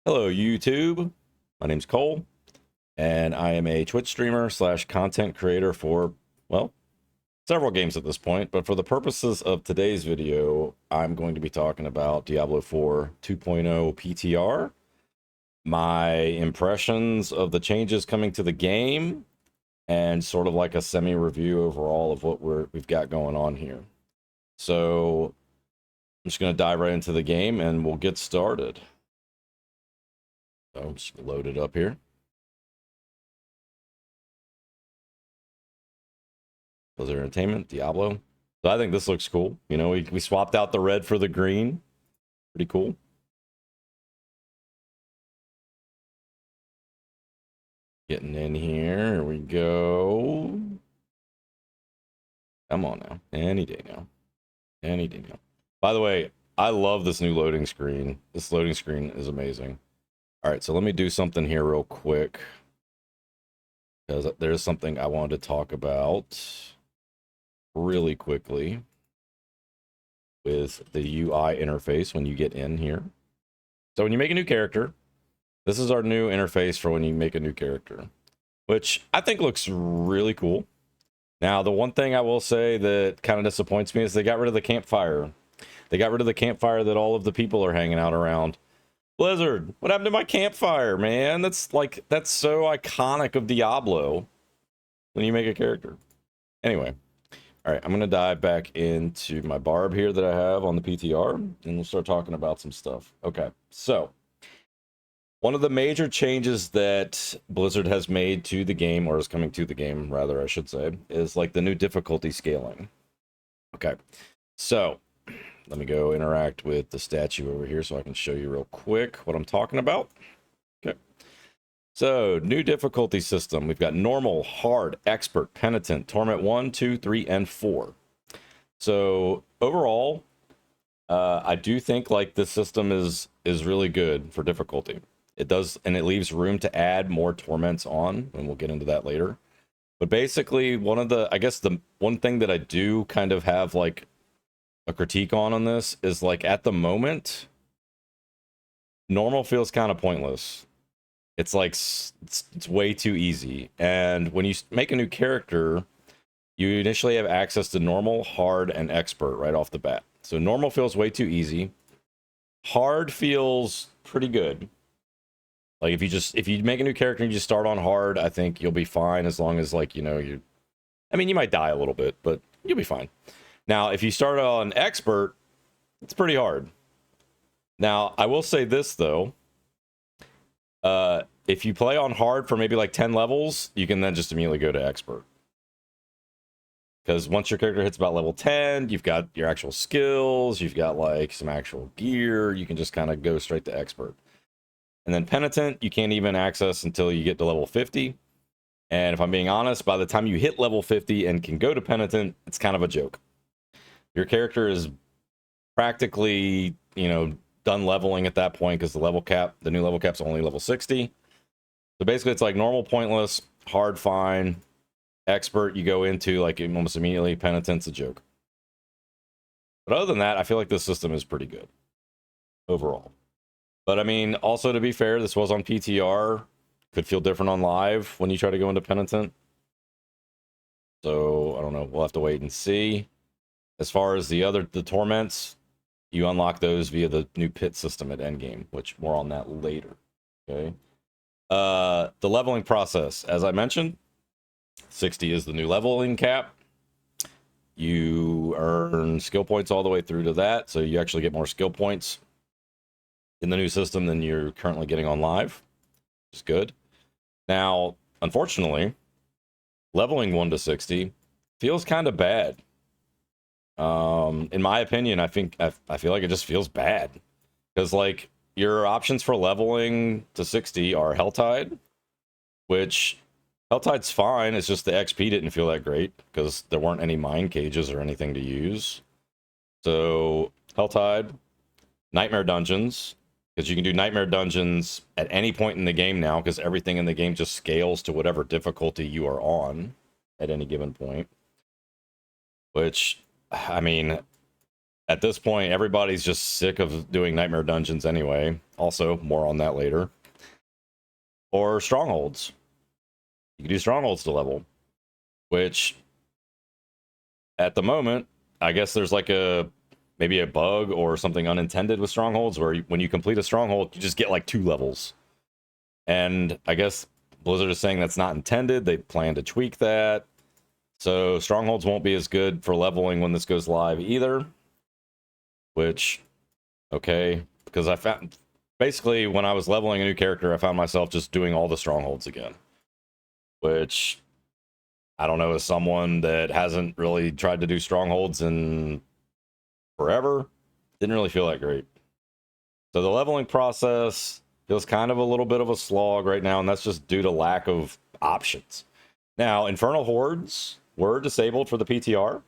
Hello, YouTube. My name's Cole, and I am a Twitch streamer slash content creator for, well, several games at this point. But for the purposes of today's video, I'm going to be talking about Diablo 4 2.0 PTR, my impressions of the changes coming to the game, and sort of like a semi-review overall of what we've got going on here. So I'm just going to dive right into the game, and we'll get started. So I'm just load it up here. Blizzard Entertainment, Diablo. So I think this looks cool. You know, we swapped out the red for the green. Pretty cool. Getting in here. Here we go. Come on now. Any day now. Any day now. By the way, I love this new loading screen. This loading screen is amazing. All right, so let me do something here real quick, because there's something I wanted to talk about really quickly with the UI interface when you get in here. So when you make a new character, this is our new interface for when you make a new character, which I think looks really cool. Now, the one thing I will say that kind of disappoints me is they got rid of the campfire. They got rid of the campfire that all of the people are hanging out around. Blizzard, what happened to my campfire, man? That's so iconic of Diablo when you make a character. Anyway, all right, I'm going to dive back into my barb here that I have on the PTR, and we'll start talking about some stuff. Okay, so one of the major changes that Blizzard has made to the game, or is coming to the game, rather, I should say, is like the new difficulty scaling. Okay, so let me go interact with the statue over here so I can show you real quick what I'm talking about. Okay, so new difficulty system. We've got normal, hard, expert, penitent, torment 1, 2, 3, and 4. So overall, I do think like this system is really good for difficulty. It does, and it leaves room to add more torments on, and we'll get into that later. But basically, I guess the one thing that I do kind of have like a critique on this is like at the moment, normal feels kind of pointless. It's like it's way too easy. And when you make a new character, you initially have access to normal, hard, and expert right off the bat. So normal feels way too easy. Hard feels pretty good. Like if you make a new character and you just start on hard, I think you'll be fine as long as like, you know, you might die a little bit, but you'll be fine. Now, if you start on expert, it's pretty hard. Now, I will say this though. If you play on hard for maybe like 10 levels, you can then just immediately go to expert. Because once your character hits about level 10, you've got your actual skills, you've got like some actual gear, you can just kind of go straight to expert. And then penitent, you can't even access until you get to level 50. And if I'm being honest, by the time you hit level 50 and can go to penitent, it's kind of a joke. Your character is practically, you know, done leveling at that point because the new level cap's only level 60. So basically it's like normal pointless, hard fine, expert you go into like almost immediately, penitent's a joke. But other than that, I feel like this system is pretty good overall. But I mean, also to be fair, this was on PTR. Could feel different on live when you try to go into penitent. So I don't know. We'll have to wait and see. As far as the torments, you unlock those via the new pit system at endgame, which more on that later. Okay. The leveling process, as I mentioned, 60 is the new leveling cap. You earn skill points all the way through to that, so you actually get more skill points in the new system than you're currently getting on live, which is good. Now, unfortunately, leveling 1 to 60 feels kind of bad. In my opinion, I feel like it just feels bad because like your options for leveling to 60 are Helltide, which Helltide's fine. It's just the XP didn't feel that great because there weren't any mine cages or anything to use. So Helltide, Nightmare Dungeons, because you can do Nightmare Dungeons at any point in the game now because everything in the game just scales to whatever difficulty you are on at any given point. Which, I mean, at this point, everybody's just sick of doing nightmare dungeons anyway. Also, more on that later. Or strongholds. You can do strongholds to level, which at the moment, I guess there's like maybe a bug or something unintended with strongholds where when you complete a stronghold, you just get like 2 levels. And I guess Blizzard is saying that's not intended. They plan to tweak that. So strongholds won't be as good for leveling when this goes live either. Which, okay, because I found basically when I was leveling a new character, I found myself just doing all the strongholds again. Which I don't know, as someone that hasn't really tried to do strongholds in forever, didn't really feel that great. So the leveling process feels kind of a little bit of a slog right now, and that's just due to lack of options. Now, Infernal Hordes were disabled for the PTR.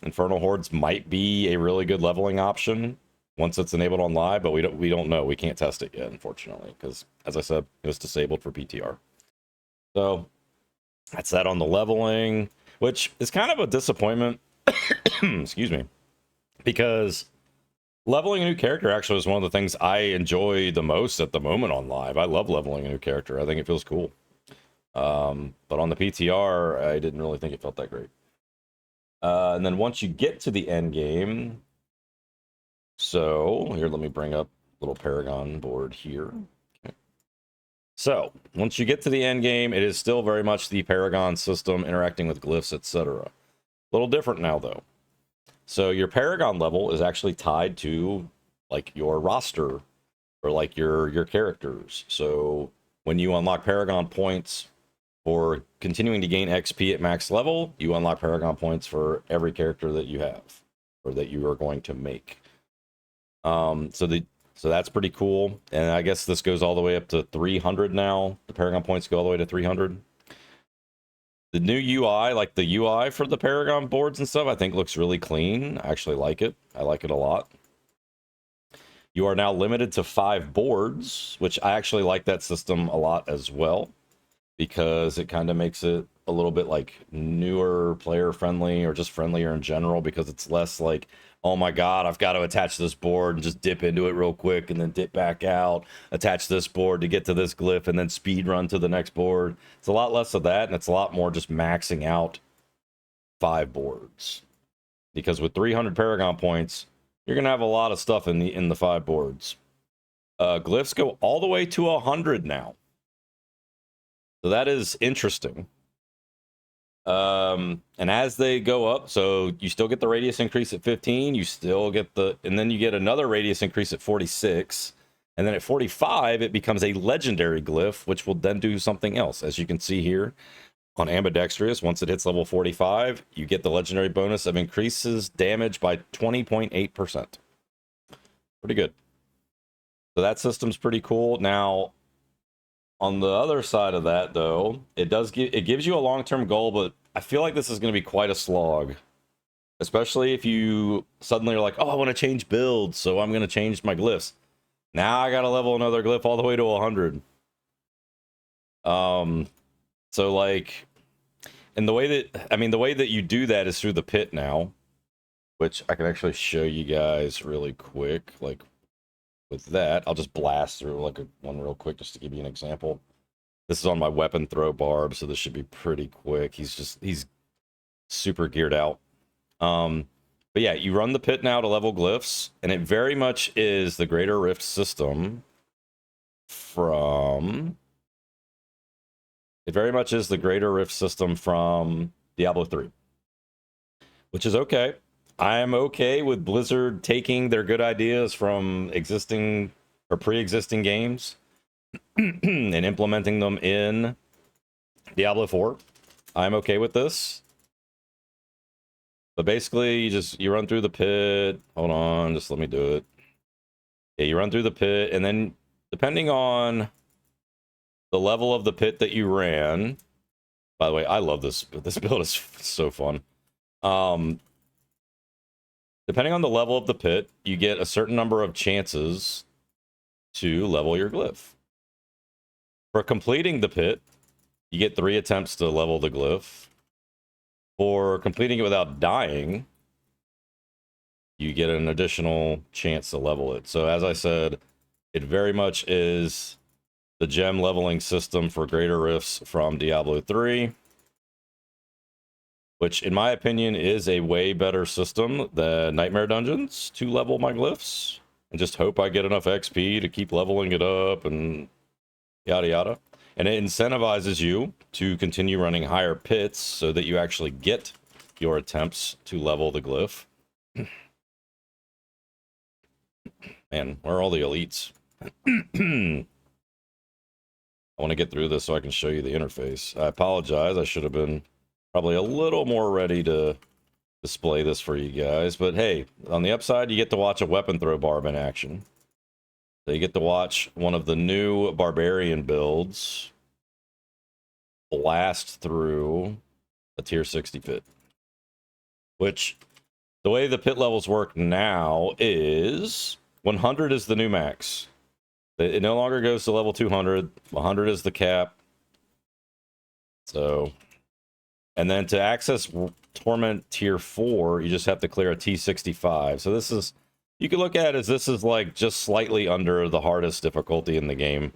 Infernal Hordes might be a really good leveling option once it's enabled on live, but we don't know. We can't test it yet, unfortunately, because as I said, it was disabled for PTR. So that's that on the leveling, which is kind of a disappointment. Excuse me, because leveling a new character actually is one of the things I enjoy the most at the moment on live. I love leveling a new character. I think it feels cool. But on the PTR, I didn't really think it felt that great. And then once you get to the end game, so here, let me bring up a little Paragon board here. Okay. So once you get to the end game, it is still very much the Paragon system interacting with glyphs, etc. A little different now, though. So your Paragon level is actually tied to like your roster or like your characters. So when you unlock Paragon points for continuing to gain XP at max level, you unlock Paragon points for every character that you have or that you are going to make. So that's pretty cool. And I guess this goes all the way up to 300 now. The Paragon points go all the way to 300. The new UI, like the UI for the Paragon boards and stuff, I think looks really clean. I actually like it. I like it a lot. You are now limited to 5 boards, which I actually like that system a lot as well, because it kind of makes it a little bit like newer player friendly or just friendlier in general, because it's less like, oh my god, I've got to attach this board and just dip into it real quick and then dip back out, attach this board to get to this glyph and then speed run to the next board. It's a lot less of that, and it's a lot more just maxing out 5 boards, because with 300 Paragon points, you're gonna have a lot of stuff in the 5 boards. Glyphs go all the way to 100 now, so that is interesting. And as they go up, so you still get the radius increase at 15, you still get and then you get another radius increase at 46, and then at 45 it becomes a legendary glyph, which will then do something else. As you can see here on ambidextrous, once it hits level 45, you get the legendary bonus of increases damage by 20.8%. Pretty good. So that system's pretty cool. Now on the other side of that, though, it gives you a long-term goal, but I feel like this is going to be quite a slog, especially if you suddenly are like, oh, I want to change builds, so I'm going to change my glyphs. Now I got to level another glyph all the way to 100. So like, and the way that you do that is through the pit now, which I can actually show you guys really quick. Like with that, I'll just blast through like one real quick just to give you an example. This is on my weapon throw barb, so this should be pretty quick. He's super geared out. But yeah, you run the pit now to level glyphs, and it very much is the Greater Rift system from... It very much is the Greater Rift system from Diablo 3, which is okay. I am okay with Blizzard taking their good ideas from existing or pre-existing games and implementing them in Diablo 4. I'm okay with this. But basically, you run through the pit. Hold on, just let me do it. Yeah, you run through the pit, and then depending on the level of the pit that you ran... By the way, I love this. This build is so fun. Depending on the level of the pit, you get a certain number of chances to level your glyph. For completing the pit, you get 3 attempts to level the glyph. For completing it without dying, you get an additional chance to level it. So as I said, it very much is the gem leveling system for Greater Rifts from Diablo 3, which in my opinion is a way better system than Nightmare Dungeons to level my glyphs, and just hope I get enough XP to keep leveling it up and yada yada. And it incentivizes you to continue running higher pits so that you actually get your attempts to level the glyph. Man, where are all the elites? I want to get through this so I can show you the interface. I apologize. I should have been probably a little more ready to display this for you guys. But hey, on the upside, you get to watch a weapon throw barb in action. So you get to watch one of the new barbarian builds blast through a tier 60 pit. Which, the way the pit levels work now is 100 is the new max. It no longer goes to level 200. 100 is the cap. So, and then to access Torment tier 4, you just have to clear a T65. So this is, you can look at it as this is like just slightly under the hardest difficulty in the game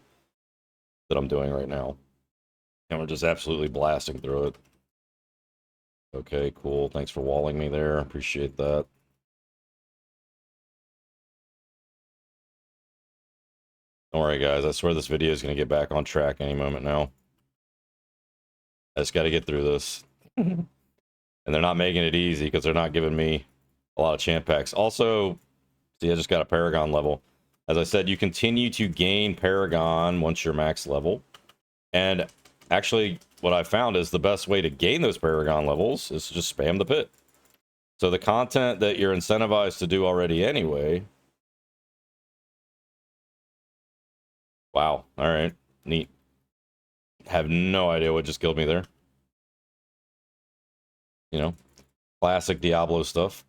that I'm doing right now. And we're just absolutely blasting through it. Okay, cool. Thanks for walling me there. Appreciate that. Don't worry, guys. I swear this video is going to get back on track any moment now. I just got to get through this. And they're not making it easy because they're not giving me a lot of champ packs. Also, see, I just got a Paragon level. As I said, you continue to gain Paragon once you're max level. And actually, what I found is the best way to gain those Paragon levels is to just spam the pit. So the content that you're incentivized to do already anyway. Wow. All right. Neat. Have no idea what just killed me there. You know, classic Diablo stuff.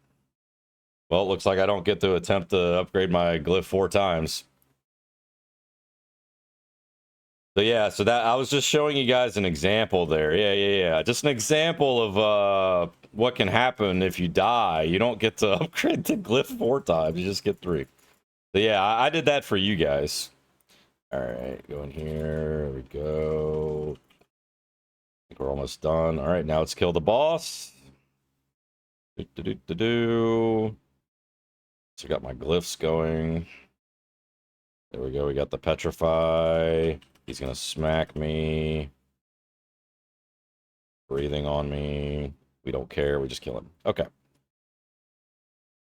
Well, it looks like I don't get to attempt to upgrade my glyph 4 times. So yeah, so that I was just showing you guys an example there. Yeah. Just an example of what can happen if you die. You don't get to upgrade the glyph 4 times. You just get 3. So yeah, I did that for you guys. All right, go in here. There we go. I think we're almost done. All right, now let's kill the boss. So I got my glyphs going. There we go. We got the petrify. He's gonna smack me. Breathing on me. We don't care. We just kill him. Okay.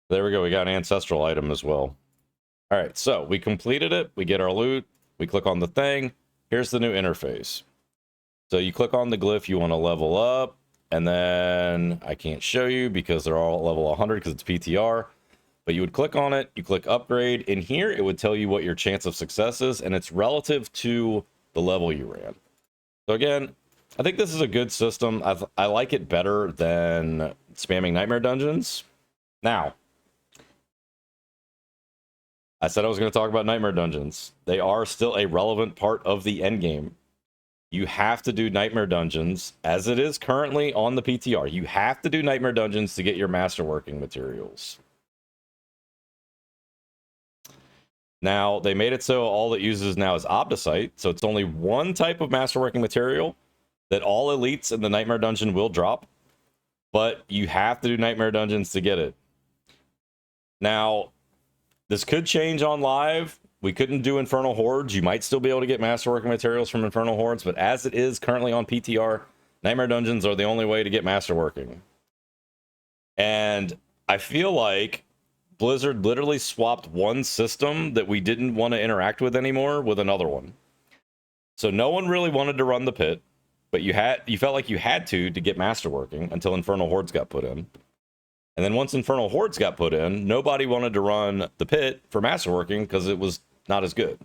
There we go. We got an ancestral item as well. All right, so we completed it. We get our loot. We click on the thing. Here's the new interface. So you click on the glyph you want to level up, and then I can't show you because they're all level 100 because it's PTR. But you would click on it, you click upgrade. In here, it would tell you what your chance of success is, and it's relative to the level you ran. So again, I think this is a good system. I like it better than spamming Nightmare Dungeons. Now, I said I was going to talk about Nightmare Dungeons. They are still a relevant part of the endgame. You have to do Nightmare Dungeons, as it is currently on the PTR. You have to do Nightmare Dungeons to get your Masterworking materials. Now, they made it so all it uses now is Obdicite, so it's only one type of Masterworking material that all elites in the Nightmare Dungeon will drop, but you have to do Nightmare Dungeons to get it. Now, this could change on live. We couldn't do Infernal Hordes. You might still be able to get Masterworking materials from Infernal Hordes, but as it is currently on PTR, Nightmare Dungeons are the only way to get Masterworking. And I feel like Blizzard literally swapped one system that we didn't want to interact with anymore with another one. So no one really wanted to run the pit, but you felt like you had to get Masterworking until Infernal Hordes got put in. And then once Infernal Hordes got put in, nobody wanted to run the pit for Masterworking because it was not as good.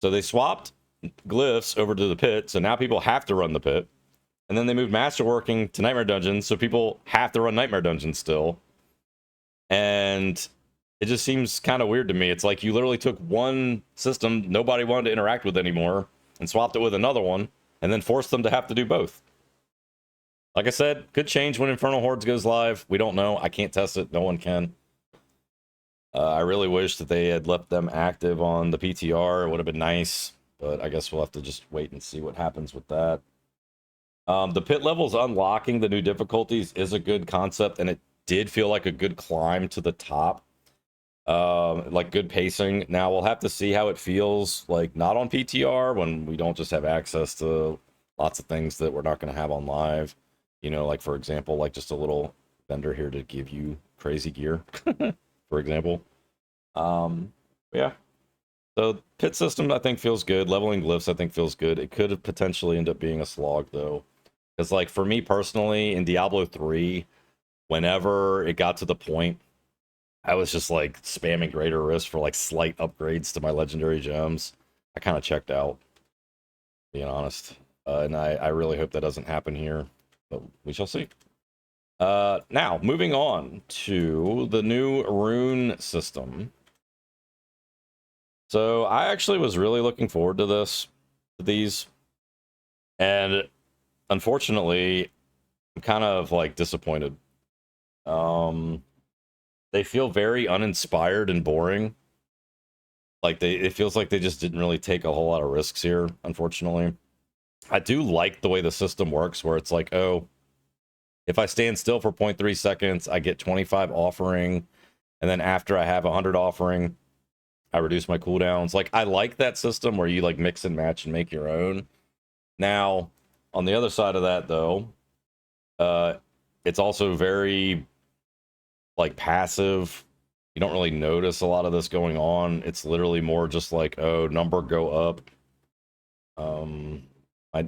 So they swapped Glyphs over to the pit, so now people have to run the pit. And then they moved Masterworking to Nightmare Dungeons, so people have to run Nightmare Dungeons still. And it just seems kind of weird to me. It's like you literally took one system nobody wanted to interact with anymore and swapped it with another one, and then forced them to have to do both. Like I said, could change when Infernal Hordes goes live. We don't know. I can't test it. No one can. I really wish that they had left them active on the PTR. It would have been nice, but I guess we'll have to just wait and see what happens with that. The pit levels unlocking the new difficulties is a good concept, and it did feel like a good climb to the top. Like good pacing. Now we'll have to see how it feels like not on PTR when we don't just have access to lots of things that we're not going to have on live. You know, like for example, like just a little vendor here to give you crazy gear, for example. Yeah. So pit system I think feels good. Leveling glyphs I think feels good. It could potentially end up being a slog though. Because like for me personally in Diablo 3, whenever it got to the point I was just like spamming greater risk for like slight upgrades to my legendary gems, I kind of checked out, being honest. And I really hope that doesn't happen here, but we shall see. Now, moving on to the new rune system. So I actually was really looking forward to these. And unfortunately, I'm kind of like disappointed. They feel very uninspired and boring. Like it feels like they just didn't really take a whole lot of risks here, unfortunately. I do like the way the system works where it's like, oh, if I stand still for 0.3 seconds, I get 25 offering, and then after I have 100 offering, I reduce my cooldowns. Like I like that system where you like mix and match and make your own. Now, on the other side of that though, it's also very like passive. You don't really notice a lot of this going on. It's literally more just like, oh, number go up.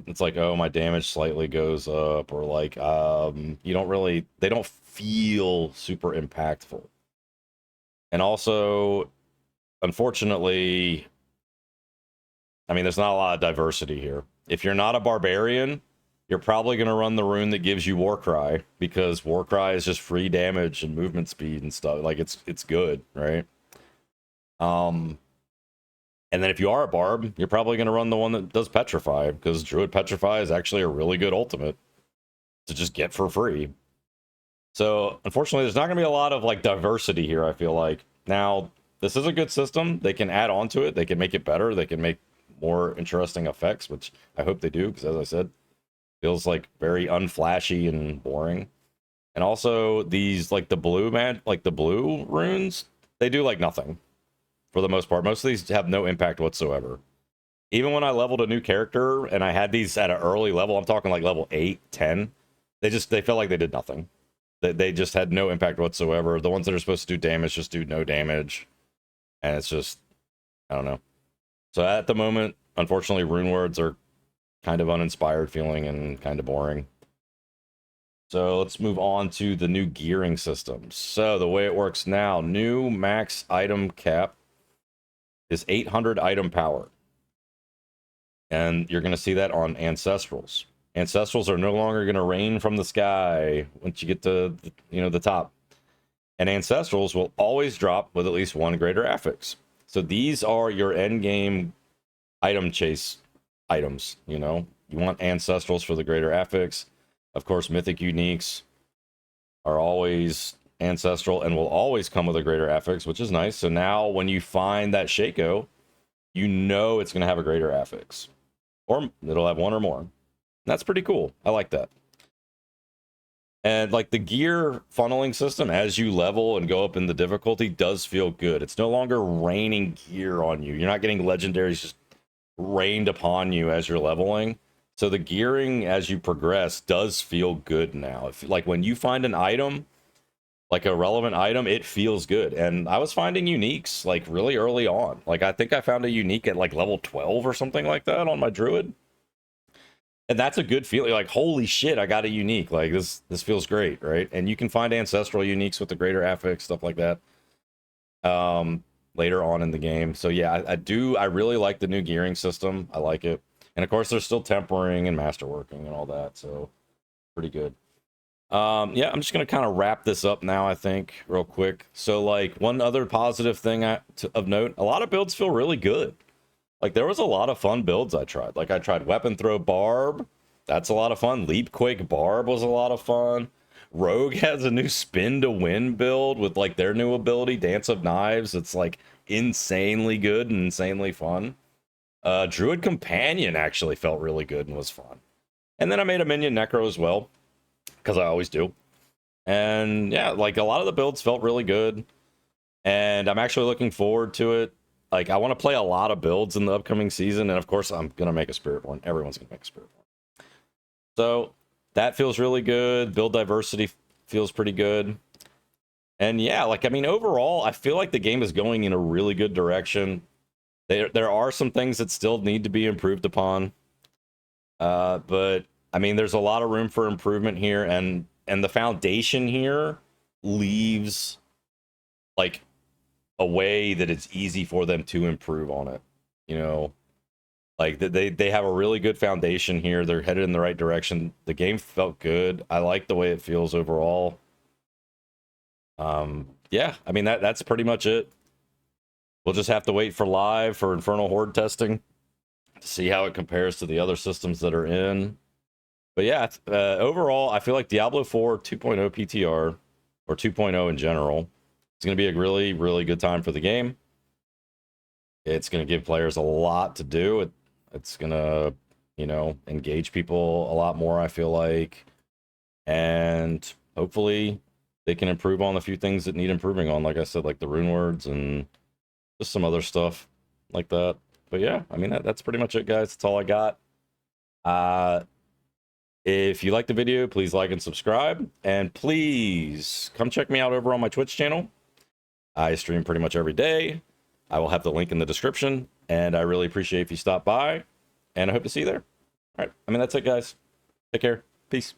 It's like, oh, my damage slightly goes up, or like, you don't really, they don't feel super impactful. And also, unfortunately, I mean, there's not a lot of diversity here. If you're not a barbarian, you're probably going to run the rune that gives you Warcry, because Warcry is just free damage and movement speed and stuff. Like it's good, right? And then if you are a barb, you're probably going to run the one that does Petrify, because Druid Petrify is actually a really good ultimate to just get for free. So unfortunately, there's not going to be a lot of like diversity here, I feel like. Now, this is a good system. They can add on to it. They can make it better. They can make more interesting effects, which I hope they do, because as I said, feels like very unflashy and boring. And also these like the blue runes, they do like nothing for the most part. Most of these have no impact whatsoever. Even when I leveled a new character and I had these at an early level, I'm talking like level 8, 10, they felt like they did nothing. They just had no impact whatsoever. The ones that are supposed to do damage just do no damage. And it's just, I don't know. So at the moment, unfortunately, rune words are kind of uninspired feeling and kind of boring. So let's move on to the new gearing system. So the way it works now, new max item cap is 800 item power. And you're going to see that on Ancestrals. Ancestrals are no longer going to rain from the sky once you get to the top. And Ancestrals will always drop with at least one greater affix. So these are your end game item chase items. You want Ancestrals for the greater affix. Of course, mythic uniques are always ancestral and will always come with a greater affix, which is nice. So now when you find that Shaco, you know it's going to have a greater affix, or it'll have one or more. That's pretty cool. I like that. And like the gear funneling system as you level and go up in the difficulty does feel good. It's no longer raining gear on you. You're not getting legendaries just rained upon you as you're leveling. So the gearing as you progress does feel good now. Like when you find an item, like a relevant item, it feels good. And I was finding uniques like really early on. Like I think I found a unique at like level 12 or something like that on my druid. And that's a good feeling. Like, holy shit, I got a unique. Like this feels great, right? And you can find ancestral uniques with the greater affix, stuff like that. Later on in the game. So yeah, I really like the new gearing system. I like it. And of course, there's still tempering and masterworking and all that. So pretty good. Yeah, I'm just gonna kind of wrap this up now, I think, real quick. So like one other positive thing of note, a lot of builds feel really good. Like there was a lot of fun builds I tried. Like I tried weapon throw barb, That's a lot of fun. Leap Quake Barb was a lot of fun. Rogue has a new spin to win build with like their new ability, Dance of Knives. It's like insanely good and insanely fun. Druid Companion actually felt really good and was fun. And then I made a Minion Necro as well, because I always do. And yeah, like a lot of the builds felt really good. And I'm actually looking forward to it. Like I want to play a lot of builds in the upcoming season. And of course, I'm going to make a Spirit one. Everyone's going to make a Spirit one. So that feels really good. Build diversity feels pretty good. And yeah, like, I mean, overall, I feel like the game is going in a really good direction. There are some things that still need to be improved upon. But I mean, there's a lot of room for improvement here, and the foundation here leaves like a way that it's easy for them to improve on it. You know, like they have a really good foundation here. They're headed in the right direction. The game felt good. I like the way it feels overall. Yeah, I mean that's pretty much it. We'll just have to wait for live for Infernal Horde testing to see how it compares to the other systems that are in. But yeah, overall, I feel like Diablo 4 2.0 PTR, or 2.0 in general, it's going to be a really, really good time for the game. It's going to give players a lot to do. It's going to, you know, engage people a lot more, I feel like. And hopefully they can improve on a few things that need improving on, like I said, like the rune words and just some other stuff like that. But yeah, I mean, that's pretty much it, guys. That's all I got. If you like the video, please like and subscribe. And please come check me out over on my Twitch channel. I stream pretty much every day. I will have the link in the description. And I really appreciate if you stop by. And I hope to see you there. All right. I mean, that's it, guys. Take care. Peace.